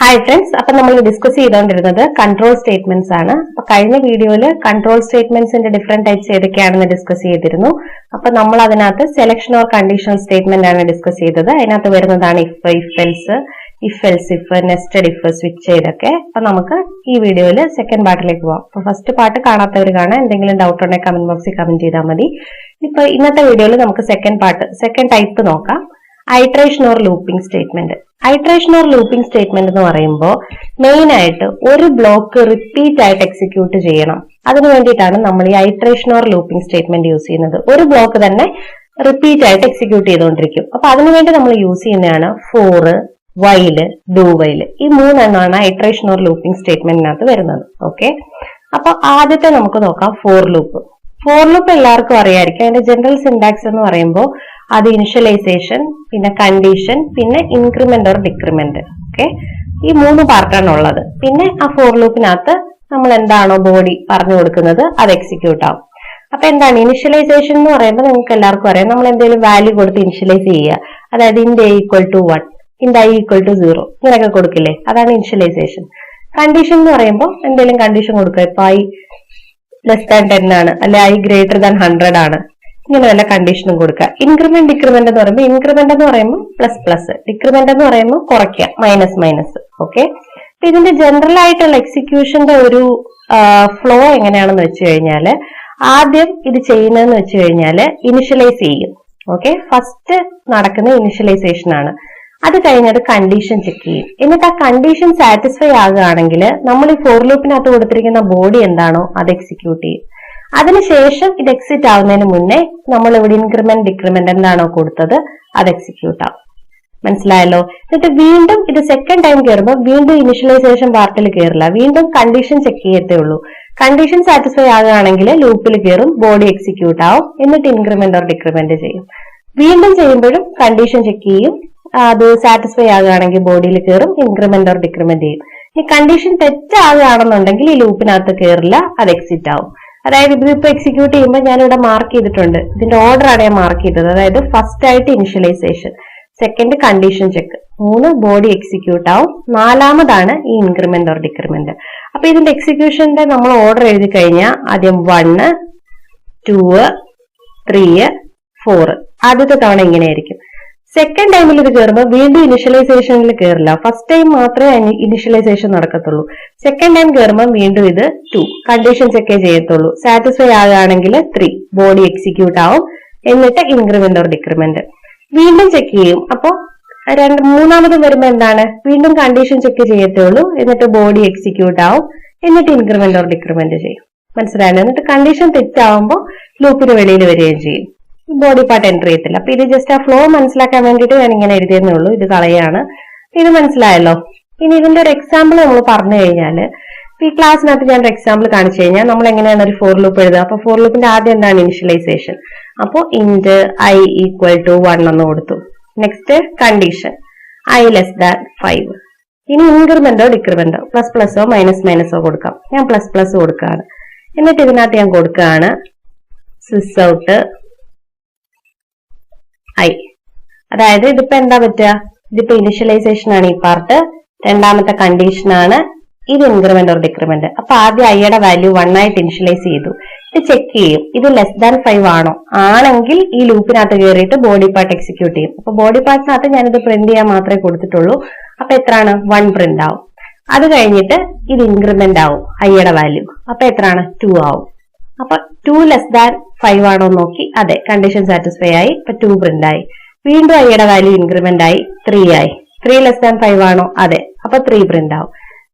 Hi friends, we will discuss control statements. In the video, control statements in different types we will discuss. We will selection or conditional statement discuss. If else, if, nested if, switch. So, we will this video second part. First part, if doubt on comment box, comment. In this video, we will second part, second type. Iteration or looping statement. Iteration or looping statement എന്ന് പറയുമ്പോൾ main ആയിട്ട് ഒരു block repeat ആയിട്ട് execute ചെയ്യണം. അതിനു വേണ്ടിയിട്ടാണ് നമ്മൾ ഈ iteration or looping statement use ചെയ്യുന്നത്. ഒരു ബ്ലോക്ക് തന്നെ റിപ്പീറ്റ് ആയിട്ട് എക്സിക്യൂട്ട് ചെയ്തുകൊണ്ടിരിക്കും. അപ്പോൾ അതിനുവേണ്ടി നമ്മൾ യൂസ് ചെയ്യുന്നതാണ് for, while, do while. ഈ മൂന്നെണ്ണമാണ് iteration or looping statementനകത്ത് വരുന്നത്. ഓക്കേ. അപ്പോൾ ആദ്യത്തെ നമുക്ക് നോക്കാം for loop. For loop എല്ലാവർക്കും അറിയായിരിക്കും. അതിന്റെ ജനറൽ സിന്റാക്സ് എന്ന് പറയുമ്പോൾ അത് ഇനിഷ്യലൈസേഷൻ, പിന്നെ കണ്ടീഷൻ, പിന്നെ ഇൻക്രിമെന്റ് ഓർ ഡിക്രിമെന്റ്. ഓക്കെ, ഈ മൂന്ന് പാർട്ടാണ് ഉള്ളത്. പിന്നെ ആ ഫോർ ലൂപ്പിനകത്ത് നമ്മൾ എന്താണോ ബോഡി പറഞ്ഞു കൊടുക്കുന്നത് അത് എക്സിക്യൂട്ട് ആവും. അപ്പൊ എന്താണ് ഇനിഷ്യലൈസേഷൻ എന്ന് പറയുമ്പോൾ നിങ്ങൾക്ക് എല്ലാവർക്കും അറിയാം, നമ്മൾ എന്തെങ്കിലും വാല്യൂ കൊടുത്ത് ഇനിഷ്യലൈസ് ചെയ്യുക. അതായത് ഇൻഡ് ഐ ഈക്വൽ ടു 1, ഇൻഡ് ഐ ഈക്വൽ ടു 0 ഇങ്ങനെയൊക്കെ കൊടുക്കില്ലേ, അതാണ് ഇനിഷ്യലൈസേഷൻ. കണ്ടീഷൻ എന്ന് പറയുമ്പോൾ എന്തെങ്കിലും കണ്ടീഷൻ കൊടുക്കുക. ഇപ്പൊ ഐ ലെസ് ദാൻ 10 ആണ്, അല്ലെ ഐ ഗ്രേറ്റർ ദാൻ 100 ആണ്, ഇങ്ങനെ വല്ല കണ്ടീഷനും കൊടുക്കുക. ഇൻക്രിമെന്റ് ഡിക്രിമെന്റ് എന്ന് പറയുമ്പോൾ ഇൻക്രിമെന്റ് എന്ന് പറയുമ്പോൾ പ്ലസ് പ്ലസ്, ഡിക്രിമെന്റ് എന്ന് പറയുമ്പോൾ കുറയ്ക്കുക, മൈനസ് മൈനസ്. ഓക്കെ, ഇതിന്റെ ജനറൽ ആയിട്ടുള്ള എക്സിക്യൂഷന്റെ ഒരു ഫ്ലോ എങ്ങനെയാണെന്ന് വെച്ച് കഴിഞ്ഞാല് ആദ്യം ഇത് ചെയ്യുന്നതെന്ന് വെച്ച് കഴിഞ്ഞാല് ഇനിഷ്യലൈസ് ചെയ്യും. ഓക്കെ, ഫസ്റ്റ് നടക്കുന്ന ഇനിഷ്യലൈസേഷൻ ആണ്. അത് കഴിഞ്ഞത് കണ്ടീഷൻ ചെക്ക് ചെയ്യും. എന്നിട്ട് ആ കണ്ടീഷൻ സാറ്റിസ്ഫൈ ആകുകയാണെങ്കിൽ നമ്മൾ ഈ ഫോർ ലൂപ്പിനകത്ത് കൊടുത്തിരിക്കുന്ന ബോഡി എന്താണോ അത് എക്സിക്യൂട്ട് ചെയ്യും. അതിനുശേഷം ഇത് എക്സിറ്റ് ആവുന്നതിന് മുന്നേ നമ്മൾ ഇവിടെ ഇൻക്രിമെന്റ് ഡിക്രിമെന്റ് എന്താണോ കൊടുത്തത് അത് എക്സിക്യൂട്ട് ആവും. മനസ്സിലായല്ലോ? എന്നിട്ട് വീണ്ടും ഇത് സെക്കൻഡ് ടൈം കയറുമ്പോൾ വീണ്ടും ഇനിഷ്യലൈസേഷൻ പാർട്ടിൽ കയറില്ല, വീണ്ടും കണ്ടീഷൻ ചെക്ക് ചെയ്യത്തേ ഉള്ളൂ. കണ്ടീഷൻ സാറ്റിസ്ഫൈ ആകുകയാണെങ്കിൽ ലൂപ്പിൽ കയറും, ബോഡി എക്സിക്യൂട്ട് ആവും, എന്നിട്ട് ഇൻക്രിമെന്റ് ഓർ ഡിക്രിമെന്റ് ചെയ്യും. വീണ്ടും ചെയ്യുമ്പോഴും കണ്ടീഷൻ ചെക്ക് ചെയ്യും, അത് സാറ്റിസ്ഫൈ ആകുകയാണെങ്കിൽ ബോഡിയിൽ കയറും, ഇൻക്രിമെന്റ് ഓർ ഡിക്രിമെന്റ് ചെയ്യും. ഈ കണ്ടീഷൻ തെറ്റാകുകയാണെന്നുണ്ടെങ്കിൽ ഈ ലൂപ്പിനകത്ത് കയറില്ല, അത് എക്സിറ്റ് ആവും. അതായത് ഇതിപ്പോ എക്സിക്യൂട്ട് ചെയ്യുമ്പോൾ ഞാനിവിടെ മാർക്ക് ചെയ്തിട്ടുണ്ട്, ഇതിന്റെ ഓർഡർ ആണ് ഞാൻ മാർക്ക് ചെയ്തത്. അതായത് ഫസ്റ്റ് ആയിട്ട് initialization, second condition check, 3 body execute ആവും, 4ാമതാണ് ഈ ഇൻക്രിമെന്റ് ഓർ ഡിക്രിമെന്റ്. അപ്പൊ ഇതിന്റെ എക്സിക്യൂഷന്റെ നമ്മൾ ഓർഡർ എഴുതി കഴിഞ്ഞാൽ ആദ്യം 1, 2, 3, 4. ആദ്യത്തെ തവണ ഇങ്ങനെയായിരിക്കും. സെക്കൻഡ് ടൈമിൽ ഇത് കയറുമ്പോൾ വീണ്ടും ഇനിഷ്യലൈസേഷനിൽ കയറില്ല, ഫസ്റ്റ് ടൈം മാത്രമേ ഇനിഷ്യലൈസേഷൻ നടക്കത്തുള്ളൂ. സെക്കൻഡ് ടൈം കയറുമ്പോൾ വീണ്ടും ഇത് 2 കണ്ടീഷൻ ചെക്കേ ചെയ്യത്തുള്ളൂ. സാറ്റിസ്ഫൈ ആകുകയാണെങ്കിൽ 3 ബോഡി എക്സിക്യൂട്ട് ആവും, എന്നിട്ട് ഇൻക്രിമെന്റ് ഓർ ഡിക്രിമെന്റ് വീണ്ടും ചെക്ക് ചെയ്യും. അപ്പൊ മൂന്നാമത് വരുമ്പോൾ എന്താണ്, വീണ്ടും കണ്ടീഷൻ ചെക്ക് ചെയ്യത്തേ ഉള്ളൂ, എന്നിട്ട് ബോഡി എക്സിക്യൂട്ട് ആവും, എന്നിട്ട് ഇൻക്രിമെന്റ് ഓർ ഡിക്രിമെന്റ് ചെയ്യും. മനസ്സിലായല്ലോ? എന്നിട്ട് കണ്ടീഷൻ തെറ്റാവുമ്പോൾ ലൂപ്പിന് വെളിയിൽ വരികയും ചെയ്യും, ബോഡി പാർട്ട് എൻട്രി ചെയ്യത്തില്ല. അപ്പൊ ഇത് ജസ്റ്റ് ആ ഫ്ലോ മനസ്സിലാക്കാൻ വേണ്ടിയിട്ട് ഞാൻ ഇങ്ങനെ എഴുതിയെന്നേ ഉള്ളൂ, ഇത് കളയാണ്. ഇത് മനസ്സിലായല്ലോ? ഇനി ഇതിന്റെ ഒരു എക്സാമ്പിൾ നമ്മൾ പറഞ്ഞു കഴിഞ്ഞാല്, ഈ ക്ലാസ്സിനകത്ത് ഞാൻ ഒരു എക്സാമ്പിൾ കാണിച്ചു കഴിഞ്ഞാൽ നമ്മൾ എങ്ങനെയാണ് ഒരു ഫോർ ലൂപ്പ് എഴുതുക. അപ്പൊ ഫോർ ലൂപ്പിന്റെ ആദ്യം എന്താണ് ഇനിഷ്യലൈസേഷൻ. അപ്പോ ഇൻഡ് ഐ ഈക്വൽ ടു 1 എന്ന് കൊടുത്തു. Next condition I less than 5. ഇനി ഇൻക്രിമെന്റോ ഡിക്രിമെന്റോ പ്ലസ് പ്ലസോ മൈനസ് മൈനസോ കൊടുക്കാം. ഞാൻ പ്ലസ് പ്ലസ് കൊടുക്കുകയാണ്. എന്നിട്ട് ഇതിനകത്ത് ഞാൻ കൊടുക്കുകയാണ് സ്വിസ് ഔട്ട് ഐ. അതായത് ഇതിപ്പോ എന്താ പറ്റുക, ഇതിപ്പോ ഇനിഷ്യലൈസേഷൻ ആണ് ഈ പാർട്ട്, രണ്ടാമത്തെ കണ്ടീഷൻ ആണ്, ഇത് ഇൻക്രിമെന്റ് ഓർ ഡിക്രിമെന്റ്. അപ്പൊ ആദ്യം ഐയുടെ വാല്യൂ 1 ആയിട്ട് ഇനിഷ്യലൈസ് ചെയ്തു. ഇത് ചെക്ക് ചെയ്യും, ഇത് ലെസ് ദാൻ 5 ആണോ, ആണെങ്കിൽ ഈ ലൂപ്പിനകത്ത് കയറിയിട്ട് ബോഡി പാർട്ട് എക്സിക്യൂട്ട് ചെയ്യും. അപ്പൊ ബോഡി പാർട്ടിനകത്ത് ഞാനിത് പ്രിന്റ് ചെയ്യാൻ മാത്രമേ കൊടുത്തിട്ടുള്ളൂ. അപ്പൊ എത്രയാണ്, 1 പ്രിന്റ് ആവും. അത് കഴിഞ്ഞിട്ട് ഇത് ഇൻക്രിമെന്റ് ആവും, ഐയുടെ വാല്യൂ. അപ്പൊ എത്രയാണ്, 2 ആവും. അപ്പൊ 2 ലെസ് ദാൻ 5 ആണോ നോക്കി, അതെ, കണ്ടീഷൻ സാറ്റിസ്ഫൈ ആയി, ഇപ്പൊ 2 പ്രിന്റ് ആയി. വീണ്ടും ഐയുടെ വാല്യൂ ഇൻക്രിമെന്റ് ആയി, 3 ആയി. 3 ലെസ് ദാൻ 5 ആണോ, അതെ, അപ്പൊ 3 പ്രിന്റ് ആവും.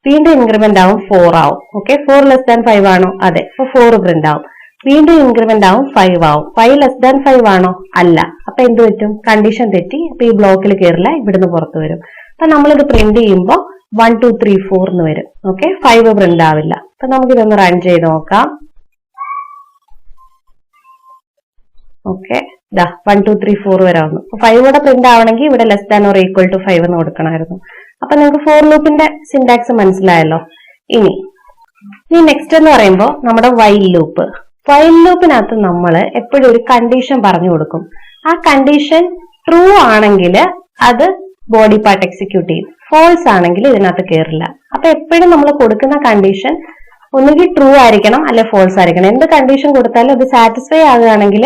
വീണ്ടും ഇൻക്രിമെന്റ് ആവും, 4 ആവും. ഓക്കെ, 4 ലെസ് ദാൻ 5 ആണോ, അതെ, അപ്പൊ 4 പ്രിന്റ് ആവും. വീണ്ടും ഇൻക്രിമെന്റ് ആവും, 5 ആവും. 5 ലെസ് ദാൻ 5 ആണോ, അല്ല. അപ്പൊ എന്ത് പറ്റും, കണ്ടീഷൻ തെറ്റി, അപ്പൊ ഈ ബ്ലോക്കിൽ കയറില്ല, ഇവിടുന്ന് പുറത്തു വരും. അപ്പൊ നമ്മളിത് പ്രിന്റ് ചെയ്യുമ്പോൾ 1, 2, 3, 4 എന്ന് വരും. ഓക്കെ, 5 പ്രിന്റ് ആവില്ല. അപ്പൊ നമുക്കിതൊന്ന് റൺ ചെയ്ത് നോക്കാം. ഓക്കെ, 1, 2, 3, 4 വരെ വന്നു. 5 കൂടെ പ്രിന്റ് ആവണമെങ്കിൽ ഇവിടെ less than or equal to 5 എന്ന് കൊടുക്കണമായിരുന്നു. അപ്പൊ നിങ്ങൾക്ക് ഫോർ ലൂപ്പിന്റെ സിന്റാക്സ് മനസ്സിലായല്ലോ. ഇനി നെക്സ്റ്റ് എന്ന് പറയുമ്പോൾ നമ്മുടെ വൈൽ ലൂപ്പ്. വൈൽ ലൂപ്പിനകത്ത് നമ്മൾ എപ്പോഴും ഒരു കണ്ടീഷൻ പറഞ്ഞു കൊടുക്കും. ആ കണ്ടീഷൻ ട്രൂ ആണെങ്കിൽ അത് ബോഡി പാർട്ട് എക്സിക്യൂട്ട് ചെയ്യും. ഫോൾസ് ആണെങ്കിൽ ഇതിനകത്ത് കയറില്ല. അപ്പൊ എപ്പോഴും നമ്മൾ കൊടുക്കുന്ന കണ്ടീഷൻ ഒന്നുകിൽ ട്രൂ ആയിരിക്കണം അല്ലെ ഫോൾസ് ആയിരിക്കണം. എന്ത് കണ്ടീഷൻ കൊടുത്താലും അത് സാറ്റിസ്ഫൈ ആകുകയാണെങ്കിൽ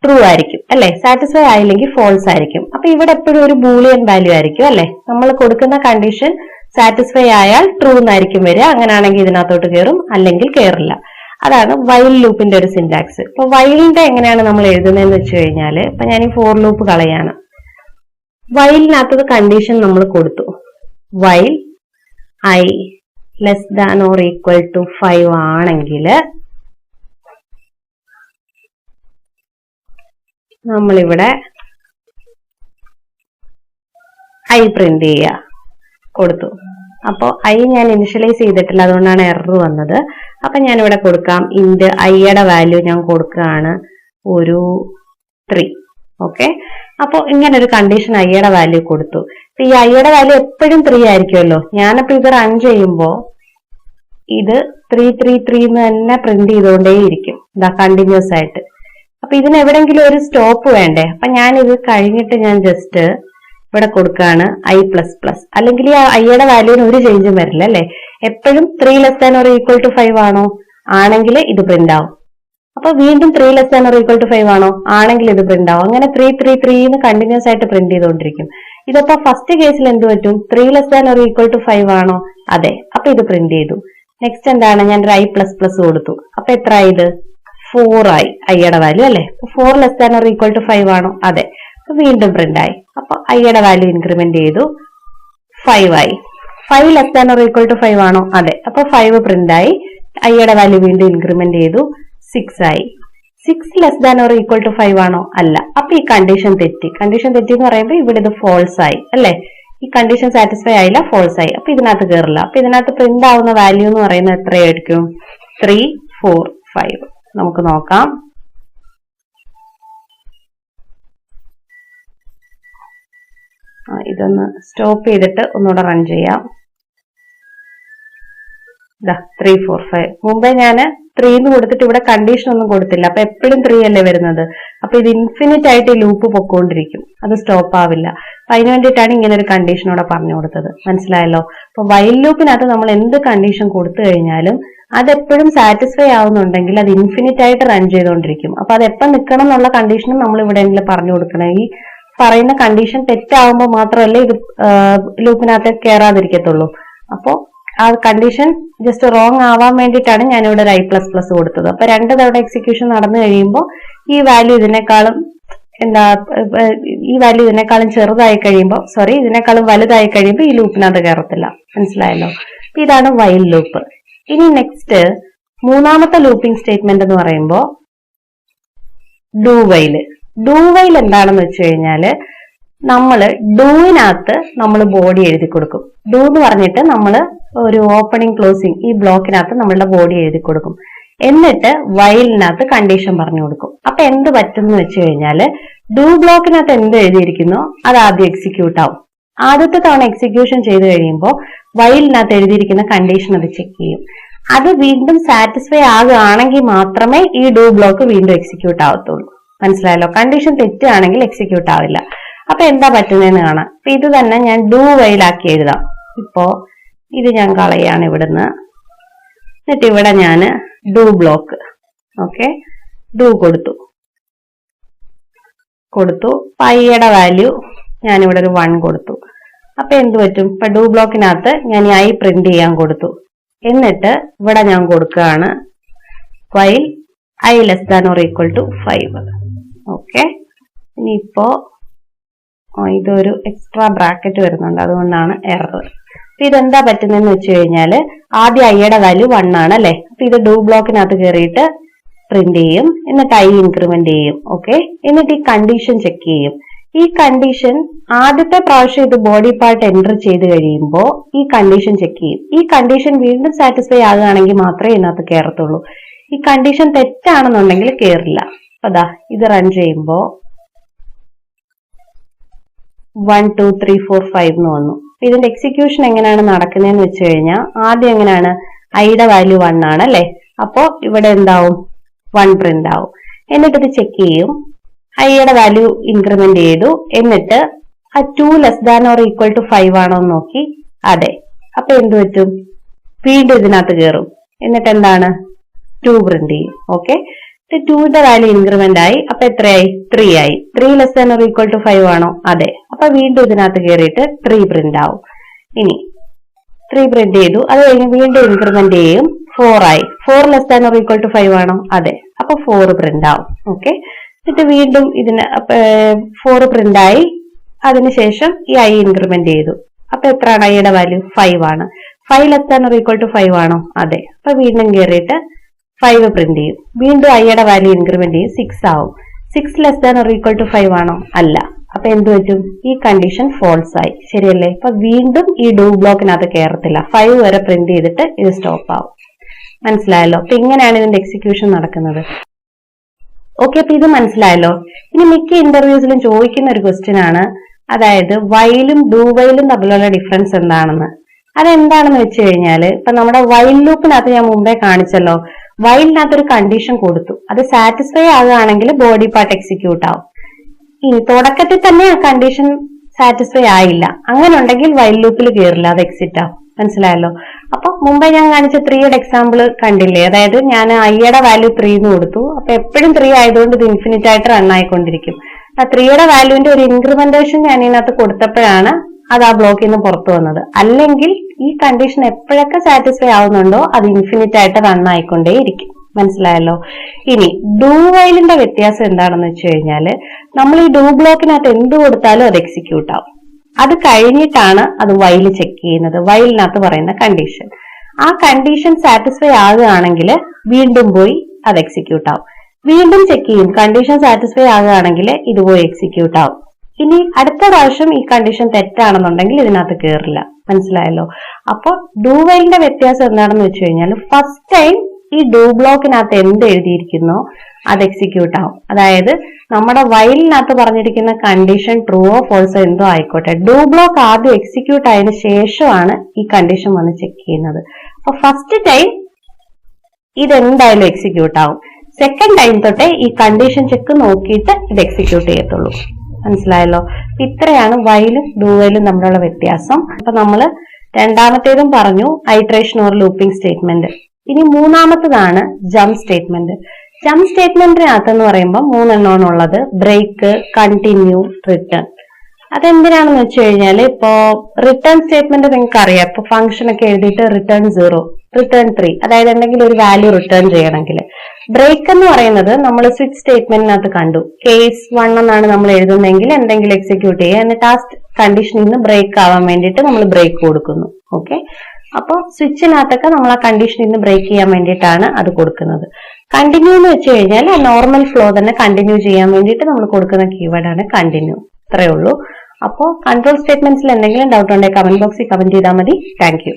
ട്രൂ ആയിരിക്കും അല്ലെ, സാറ്റിസ്ഫൈ ആയില്ലെങ്കിൽ ഫോൾസ് ആയിരിക്കും. അപ്പൊ ഇവിടെ എപ്പോഴും ഒരു ബൂളിയൻ വാല്യൂ ആയിരിക്കും അല്ലെ. നമ്മൾ കൊടുക്കുന്ന കണ്ടീഷൻ സാറ്റിസ്ഫൈ ആയാൽ ട്രൂ എന്നായിരിക്കും വരിക. അങ്ങനെയാണെങ്കിൽ ഇതിനകത്തോട്ട് കയറും, അല്ലെങ്കിൽ കയറില്ല. അതാണ് വൈൽ ലൂപ്പിന്റെ ഒരു സിന്റാക്സ്. ഇപ്പൊ വൈലിന്റെ എങ്ങനെയാണ് നമ്മൾ എഴുതുന്നതെന്ന് വെച്ച് കഴിഞ്ഞാൽ, ഇപ്പൊ ഞാൻ ഈ ഫോർ ലൂപ്പ് കളയാണ്. വൈലിനകത്തത് കണ്ടീഷൻ നമ്മൾ കൊടുത്തു. While I less than or equal to 5 ആണെങ്കിൽ നമ്മളിവിടെ ഐ പ്രിന്റ് ചെയ്യുക കൊടുത്തു. അപ്പോ ഐ ഞാൻ ഇനിഷ്യലൈസ് ചെയ്തിട്ടില്ല, അതുകൊണ്ടാണ് എറർ വന്നത്. അപ്പൊ ഞാൻ ഇവിടെ കൊടുക്കാം ഇന്റ് ഐയുടെ വാല്യൂ ഞാൻ കൊടുക്കുകയാണ് ഒരു 3. ഓക്കെ, അപ്പൊ ഇങ്ങനെ ഒരു കണ്ടീഷൻ ഐയുടെ വാല്യൂ കൊടുത്തു. ഈ ഐയുടെ വാല്യൂ എപ്പോഴും 3 ആയിരിക്കുമല്ലോ. ഞാനപ്പോ ഇത് റൺ ചെയ്യുമ്പോ ഇത് 333 എന്ന് തന്നെ പ്രിന്റ് ചെയ്തുകൊണ്ടേയിരിക്കും, ഇതാ കണ്ടിന്യൂസ് ആയിട്ട്. അപ്പൊ ഇതിന് എവിടെങ്കിലും ഒരു സ്റ്റോപ്പ് വേണ്ടേ. അപ്പൊ ഞാൻ ഇത് കഴിഞ്ഞിട്ട് ഞാൻ ജസ്റ്റ് ഇവിടെ കൊടുക്കുകയാണ് I++. അല്ലെങ്കിൽ ഈ ഐയുടെ വാല്യൂന് ഒരു ചേഞ്ചും വരില്ല അല്ലെ. എപ്പോഴും 3 less than or equal to 5 ആണോ, ആണെങ്കിൽ ഇത് പ്രിന്റ് ആവും. അപ്പൊ വീണ്ടും 3 less than or equal to 5 ആണോ, ആണെങ്കിൽ ഇത് പ്രിന്റ് ആവും. അങ്ങനെ 333 എന്ന് കണ്ടിന്യൂസ് ആയിട്ട് പ്രിന്റ് ചെയ്തുകൊണ്ടിരിക്കും. ഇതിപ്പോ ഫസ്റ്റ് കേസിൽ എന്ത് പറ്റും, 3 less than or equal to 5 ആണോ, അതെ. അപ്പൊ ഇത് പ്രിന്റ് ചെയ്തു. നെക്സ്റ്റ് എന്താണ്, ഞാൻ ഒരു I++ കൊടുത്തു. അപ്പൊ എത്ര ആയത്, 4 ആയി ഐയുടെ വാല്യൂ അല്ലെ. 4 less than or equal to 5 ആണോ, അതെ. വീണ്ടും പ്രിന്റ് ആയി. അപ്പൊ ഐയുടെ വാല്യൂ ഇൻക്രിമെന്റ് ചെയ്തു, 5 ആയി. 5 less than or equal to 5 ആണോ, അതെ. അപ്പൊ 5 പ്രിന്റ് ആയി. ഐയുടെ വാല്യൂ വീണ്ടും ഇൻക്രിമെന്റ് ചെയ്തു, 6 ആയി. 6 less than or equal to 5 ആണോ, അല്ല. അപ്പൊ ഈ കണ്ടീഷൻ തെറ്റി. കണ്ടീഷൻ തെറ്റി എന്ന് പറയുമ്പോൾ ഇവിടെ ഇത് ഫോൾസ് ആയി അല്ലെ. ഈ കണ്ടീഷൻ സാറ്റിസ്ഫൈ ആയില്ല, ഫോൾസ് ആയി. അപ്പൊ ഇതിനകത്ത് കയറില്ല. അപ്പൊ ഇതിനകത്ത് പ്രിന്റ് ആവുന്ന വാല്യൂ എന്ന് പറയുന്നത് എത്രയായിരിക്കും, 3, 4, 5. നമുക്ക് നോക്കാം. ഇതൊന്ന് സ്റ്റോപ്പ് ചെയ്തിട്ട് ഒന്നുകൂടെ റൺ ചെയ്യാം. 3, 4, 5. മുമ്പേ ഞാൻ 3 എന്ന് കൊടുത്തിട്ട് ഇവിടെ കണ്ടീഷൻ ഒന്നും കൊടുത്തില്ല. അപ്പൊ എപ്പോഴും 3 അല്ലേ വരുന്നത്. അപ്പൊ ഇത് ഇൻഫിനിറ്റ് ആയിട്ട് ഈ ലൂപ്പ് പൊക്കോണ്ടിരിക്കും, അത് സ്റ്റോപ്പ് ആവില്ല. അപ്പൊ അതിനു വേണ്ടിയിട്ടാണ് ഇങ്ങനെ ഒരു കണ്ടീഷനോടെ പറഞ്ഞു കൊടുത്തത്. മനസ്സിലായല്ലോ. അപ്പൊ വൈൽ ലൂപ്പിനകത്ത് നമ്മൾ എന്ത് കണ്ടീഷൻ കൊടുത്തു കഴിഞ്ഞാലും അതെപ്പോഴും സാറ്റിസ്ഫൈ ആവുന്നുണ്ടെങ്കിൽ അത് ഇൻഫിനിറ്റ് ആയിട്ട് റൺ ചെയ്തുകൊണ്ടിരിക്കും. അപ്പൊ അത് എപ്പം നിൽക്കണം എന്നുള്ള കണ്ടീഷനും നമ്മൾ ഇവിടെ പറഞ്ഞു കൊടുക്കണം. ഈ പറയുന്ന കണ്ടീഷൻ തെറ്റാവുമ്പോൾ മാത്രമല്ലേ ഇത് ലൂപ്പിനകത്ത് കയറാതിരിക്കത്തുള്ളൂ. അപ്പോ ആ കണ്ടീഷൻ ജസ്റ്റ് റോങ് ആവാൻ വേണ്ടിയിട്ടാണ് ഞാനിവിടെ ഒരു I++ കൊടുത്തത്. അപ്പൊ 2 തവണ എക്സിക്യൂഷൻ നടന്നു കഴിയുമ്പോൾ ഈ വാല്യൂ ഇതിനേക്കാളും ചെറുതായി കഴിയുമ്പോൾ ഇതിനേക്കാളും വലുതായി കഴിയുമ്പോൾ ഈ ലൂപ്പിനകത്ത് കയറത്തില്ല. മനസ്സിലായല്ലോ. ഇതാണ് വൈൽ ലൂപ്പ്. ഇനി നെക്സ്റ്റ് മൂന്നാമത്തെ ലൂപ്പിംഗ് സ്റ്റേറ്റ്മെന്റ് എന്ന് പറയുമ്പോൾ ഡു വൈൽ. ഡു വൈൽ എന്താണെന്ന് വെച്ച് കഴിഞ്ഞാല് നമ്മള് ഡൂവിനകത്ത് നമ്മൾ ബോഡി എഴുതി കൊടുക്കും. ഡു എന്ന് പറഞ്ഞിട്ട് നമ്മൾ ഒരു ഓപ്പണിംഗ് ക്ലോസിംഗ് ഈ ബ്ലോക്കിനകത്ത് നമ്മളുടെ ബോഡി എഴുതി കൊടുക്കും. എന്നിട്ട് വൈലിനകത്ത് കണ്ടീഷൻ പറഞ്ഞു കൊടുക്കും. അപ്പൊ എന്ത് പറ്റും എന്ന് വെച്ച് കഴിഞ്ഞാല് ഡു ബ്ലോക്കിനകത്ത് എന്ത് എഴുതിയിരിക്കുന്നോ അത് ആദ്യം എക്സിക്യൂട്ട് ആവും. ആദ്യത്തെ തവണ എക്സിക്യൂഷൻ ചെയ്ത് കഴിയുമ്പോൾ വൈലിനകത്ത് എഴുതിയിരിക്കുന്ന കണ്ടീഷൻ അത് ചെക്ക് ചെയ്യും. അത് വീണ്ടും സാറ്റിസ്ഫൈ ആകുകയാണെങ്കിൽ മാത്രമേ ഈ ഡു ബ്ലോക്ക് വീണ്ടും എക്സിക്യൂട്ട് ആവത്തുള്ളൂ. മനസ്സിലായല്ലോ. കണ്ടീഷൻ തെറ്റാണെങ്കിൽ എക്സിക്യൂട്ട് ആവില്ല. അപ്പൊ എന്താ പറ്റുന്നതെന്ന് കാണാം. അപ്പൊ ഇത് തന്നെ ഞാൻ ഡു വൈലാക്കി എഴുതാം. ഇപ്പോ ഇത് ഞാൻ കളയാണ് ഇവിടുന്ന്. എന്നിട്ട് ഇവിടെ ഞാൻ ഡു ബ്ലോക്ക് ഡു കൊടുത്തു പൈയുടെ വാല്യൂ ഞാനിവിടെ ഒരു 1 കൊടുത്തു. അപ്പൊ എന്ത് പറ്റും, ഇപ്പൊ ഡു ബ്ലോക്കിനകത്ത് ഞാൻ ഈ ഐ പ്രിന്റ് ചെയ്യാൻ കൊടുത്തു. എന്നിട്ട് ഇവിടെ ഞാൻ കൊടുക്കുകയാണ് while I less than or equal to 5. ഇനിയിപ്പോ ഇതൊരു എക്സ്ട്രാ ബ്രാക്കറ്റ് വരുന്നുണ്ട്, അതുകൊണ്ടാണ് എറർ. അപ്പൊ ഇതെന്താ പറ്റുന്നതെന്ന് വെച്ച് കഴിഞ്ഞാല് ആദ്യം ഐയുടെ വാല്യൂ 1 ആണ് അല്ലെ. അപ്പൊ ഇത് ഡു ബ്ലോക്കിനകത്ത് കയറിയിട്ട് പ്രിന്റ് ചെയ്യും. എന്നിട്ട് ഐ ഇൻക്രിമെന്റ് ചെയ്യും. എന്നിട്ട് ഈ കണ്ടീഷൻ ചെക്ക് ചെയ്യും. ഈ കണ്ടീഷൻ ആദ്യത്തെ പ്രാവശ്യം ഇത് ബോഡി പാർട്ട് എൻറ്റർ ചെയ്ത് കഴിയുമ്പോൾ ഈ കണ്ടീഷൻ ചെക്ക് ചെയ്യും. ഈ കണ്ടീഷൻ വീണ്ടും സാറ്റിസ്ഫൈ ആകുകയാണെങ്കിൽ മാത്രമേ ഇതിനകത്ത് കയറത്തുള്ളൂ. ഈ കണ്ടീഷൻ തെറ്റാണെന്നുണ്ടെങ്കിൽ കയറില്ല. അതാ ഇത് റൺ ചെയ്യുമ്പോ 1, 2, 3, 4, 5 എന്ന് വന്നു. ഇതിന്റെ എക്സിക്യൂഷൻ എങ്ങനെയാണ് നടക്കുന്നതെന്ന് വെച്ച് കഴിഞ്ഞാൽ ആദ്യം എങ്ങനെയാണ് ഐയുടെ വാല്യൂ 1 ആണ് അല്ലെ. അപ്പോ ഇവിടെ എന്താവും 1 പ്രിന്റ് ആവും. എന്നിട്ട് ഇത് ചെക്ക് ചെയ്യും. ഐയുടെ വാല്യൂ ഇൻക്രിമെന്റ് ചെയ്തു. എന്നിട്ട് ആ 2 less than or equal to 5 ആണോ എന്ന് നോക്കി. അതെ. അപ്പൊ എന്ത് പറ്റും? വീണ്ടും ഇതിനകത്ത് കയറും. എന്നിട്ട് എന്താണ്? 2 പ്രിന്റ് ചെയ്യും. ഓക്കെ, 2ന്റെ വാല്യൂ ഇൻക്രിമെന്റ് ആയി. അപ്പൊ എത്രയായി? 3 ആയി. 3 less than or equal to 5 ആണോ? അതെ. അപ്പൊ വീണ്ടും ഇതിനകത്ത് കയറിയിട്ട് 3 പ്രിന്റ് ആവും. ഇനി 3 പ്രിന്റ് ചെയ്തു. അത് കഴിഞ്ഞ് വീണ്ടും ഇൻക്രിമെന്റ് ചെയ്യും. 4 ആയി. 4 less than or equal to 5 ആണോ? അതെ. അപ്പൊ 4 പ്രിന്റ് ആവും. ഓക്കെ, എന്നിട്ട് വീണ്ടും ഇതിന് 4 പ്രിന്റ് ആയി. അതിനുശേഷം ഈ ഐ ഇൻക്രിമെന്റ് ചെയ്തു. അപ്പൊ എത്രയാണ് ഐയുടെ വാല്യൂ? 5 ആണ്. 5 less than or equal to 5 ആണോ? അതെ. അപ്പൊ വീണ്ടും കയറിയിട്ട് 5 പ്രിന്റ് ചെയ്യും. വീണ്ടും ഐയുടെ വാല്യൂ ഇൻക്രിമെന്റ് ചെയ്യും. 6 ആവും. 6 less than or equal to 5 ആണോ? അല്ല. അപ്പൊ എന്ത് പറ്റും? ഈ കണ്ടീഷൻ ഫോൾസ് ആയി. ശരിയല്ലേ? അപ്പൊ വീണ്ടും ഈ ഡു ബ്ലോക്കിനകത്ത് കയറത്തില്ല. 5 വരെ പ്രിന്റ് ചെയ്തിട്ട് ഇത് സ്റ്റോപ്പ് ആവും. മനസ്സിലായല്ലോ? അപ്പൊ ഇങ്ങനെയാണ് ഇതിന്റെ എക്സിക്യൂഷൻ നടക്കുന്നത്. ഓക്കെ, അപ്പൊ ഇത് മനസ്സിലായല്ലോ. ഇനി മിക്ക ഇന്റർവ്യൂസിലും ചോദിക്കുന്ന ഒരു ക്വസ്റ്റ്യൻ ആണ്, അതായത് വൈലും ഡു വൈലും തമ്മിലുള്ള ഡിഫറൻസ് എന്താണെന്ന്. അതെന്താണെന്ന് വെച്ച് കഴിഞ്ഞാല്, ഇപ്പൊ നമ്മുടെ വൈൽ ലൂപ്പിനകത്ത് ഞാൻ മുമ്പേ കാണിച്ചല്ലോ, വൈലിനകത്ത് ഒരു കണ്ടീഷൻ കൊടുത്തു. അത് സാറ്റിസ്ഫൈ ആകുകയാണെങ്കിൽ ബോഡി പാർട്ട് എക്സിക്യൂട്ട് ആവും. ഇനി തുടക്കത്തിൽ തന്നെ ആ കണ്ടീഷൻ സാറ്റിസ്ഫൈ ആയില്ല, അങ്ങനെ ഉണ്ടെങ്കിൽ വൈൽ ലൂപ്പിൽ കയറില്ല, അത് എക്സിറ്റ് ആവും. മനസ്സിലായല്ലോ? അപ്പൊ മുമ്പേ ഞാൻ കാണിച്ച 3യുടെ എക്സാമ്പിൾ കണ്ടില്ലേ? അതായത് ഞാൻ ഐയുടെ വാല്യൂ 3 എന്ന് കൊടുത്തു. അപ്പൊ എപ്പോഴും 3 ആയതുകൊണ്ട് ഇത് ഇൻഫിനിറ്റ് ആയിട്ട് റൺ ആയിക്കൊണ്ടിരിക്കും. ആ 3യുടെ വാല്യൂവിന്റെ ഒരു ഇൻക്രിമെന്റേഷൻ ഞാൻ ഇതിനകത്ത് കൊടുത്തപ്പോഴാണ് അത് ആ ബ്ലോക്കിൽ നിന്ന് പുറത്തു വന്നത്. അല്ലെങ്കിൽ ഈ കണ്ടീഷൻ എപ്പോഴൊക്കെ സാറ്റിസ്ഫൈ ആവുന്നുണ്ടോ അത് ഇൻഫിനിറ്റ് ആയിട്ട് റൺ ആയിക്കൊണ്ടേയിരിക്കും. മനസ്സിലായല്ലോ? ഇനി ഡു വൈലിന്റെ വ്യത്യാസം എന്താണെന്ന് വെച്ച് കഴിഞ്ഞാല്, നമ്മൾ ഈ ഡു ബ്ലോക്കിനകത്ത് എന്ത് കൊടുത്താലും അത് എക്സിക്യൂട്ട് ആവും. അത് കഴിഞ്ഞിട്ടാണ് അത് വൈൽ ചെക്ക് ചെയ്യുന്നത്. വൈലിനകത്ത് പറയുന്ന കണ്ടീഷൻ, ആ കണ്ടീഷൻ സാറ്റിസ്ഫൈ ആകുകയാണെങ്കിൽ വീണ്ടും പോയി അത് എക്സിക്യൂട്ട് ആവും. വീണ്ടും ചെക്ക് ചെയ്യും. കണ്ടീഷൻ സാറ്റിസ്ഫൈ ആകുകയാണെങ്കിൽ ഇത് പോയി എക്സിക്യൂട്ട് ആവും. ഇനി അടുത്ത പ്രാവശ്യം ഈ കണ്ടീഷൻ തെറ്റാണെന്നുണ്ടെങ്കിൽ ഇതിനകത്ത് കയറില്ല. മനസ്സിലായല്ലോ? അപ്പൊ ഡു വൈലിന്റെ വ്യത്യാസം എന്താണെന്ന് വെച്ച് കഴിഞ്ഞാൽ, ഫസ്റ്റ് ടൈം ഈ ഡു ബ്ലോക്കിനകത്ത് എന്ത് എഴുതിയിരിക്കുന്നോ അത് എക്സിക്യൂട്ട് ആവും. അതായത് നമ്മുടെ വൈലിനകത്ത് പറഞ്ഞിരിക്കുന്ന കണ്ടീഷൻ ട്രൂവോ ഫോൾസോ എന്തോ ആയിക്കോട്ടെ, ഡു ബ്ലോക്ക് ആദ്യം എക്സിക്യൂട്ട് ആയതിനു ശേഷമാണ് ഈ കണ്ടീഷൻ വന്ന് ചെക്ക് ചെയ്യുന്നത്. അപ്പൊ ഫസ്റ്റ് ടൈം ഇതെന്തായാലും എക്സിക്യൂട്ട് ആവും. സെക്കൻഡ് ടൈം തൊട്ടേ ഈ കണ്ടീഷൻ ചെക്ക് നോക്കിയിട്ട് ഇത് എക്സിക്യൂട്ട് ചെയ്യത്തുള്ളൂ. മനസ്സിലായല്ലോ? ഇത്രയാണ് വൈലും ഡു വൈലും തമ്മിലുള്ള വ്യത്യാസം. അപ്പൊ നമ്മള് രണ്ടാമത്തേതും പറഞ്ഞു, ഐട്രേഷൻ ഓർ ലൂപ്പിംഗ് സ്റ്റേറ്റ്മെന്റ്. ഇനി മൂന്നാമത്തതാണ് ജംപ് സ്റ്റേറ്റ്മെന്റ്. ജംപ് സ്റ്റേറ്റ്മെന്റിനകത്ത് എന്ന് പറയുമ്പോൾ 3 എണ്ണമാണ് ഉള്ളത്: ബ്രേക്ക്, കണ്ടിന്യൂ, റിട്ടേൺ. അതെന്തിനാണെന്ന് വെച്ച് കഴിഞ്ഞാൽ, ഇപ്പോ റിട്ടേൺ സ്റ്റേറ്റ്മെന്റ് നിങ്ങൾക്ക് അറിയാം. ഇപ്പൊ ഫംഗ്ഷൻ ഒക്കെ എഴുതിയിട്ട് റിട്ടേൺ 0, റിട്ടേൺ 3, അതായത് എന്തെങ്കിലും ഒരു വാല്യൂ റിട്ടേൺ ചെയ്യണമെങ്കിൽ. ബ്രേക്ക് എന്ന് പറയുന്നത് നമ്മൾ സ്വിച്ച് സ്റ്റേറ്റ്മെന്റിനകത്ത് കണ്ടു. കേസ് 1 എന്നാണ് നമ്മൾ എഴുതുന്നതെങ്കിൽ എന്തെങ്കിലും എക്സിക്യൂട്ട് ചെയ്യുക, എന്നിട്ട് ആ കണ്ടീഷനിൽ നിന്ന് ബ്രേക്ക് ആവാൻ വേണ്ടിയിട്ട് നമ്മൾ ബ്രേക്ക് കൊടുക്കുന്നു. ഓക്കെ, അപ്പോൾ സ്വിച്ചിനകത്തൊക്കെ നമ്മൾ ആ കണ്ടീഷനിൽ നിന്ന് ബ്രേക്ക് ചെയ്യാൻ വേണ്ടിയിട്ടാണ് അത് കൊടുക്കുന്നത്. കണ്ടിന്യൂ എന്ന് വെച്ച് കഴിഞ്ഞാൽ നോർമൽ ഫ്ലോ തന്നെ കണ്ടിന്യൂ ചെയ്യാൻ വേണ്ടിയിട്ട് നമ്മൾ കൊടുക്കുന്ന കീവേഡാണ് കണ്ടിന്യൂ. ഇത്രയേ ഉള്ളൂ. അപ്പോൾ കൺട്രോൾ സ്റ്റേറ്റ്മെന്റ്സിൽ എന്തെങ്കിലും ഡൗട്ട് ഉണ്ടെങ്കിൽ കമന്റ് ബോക്സിൽ കമന്റ് ചെയ്താൽ മതി. Thank you.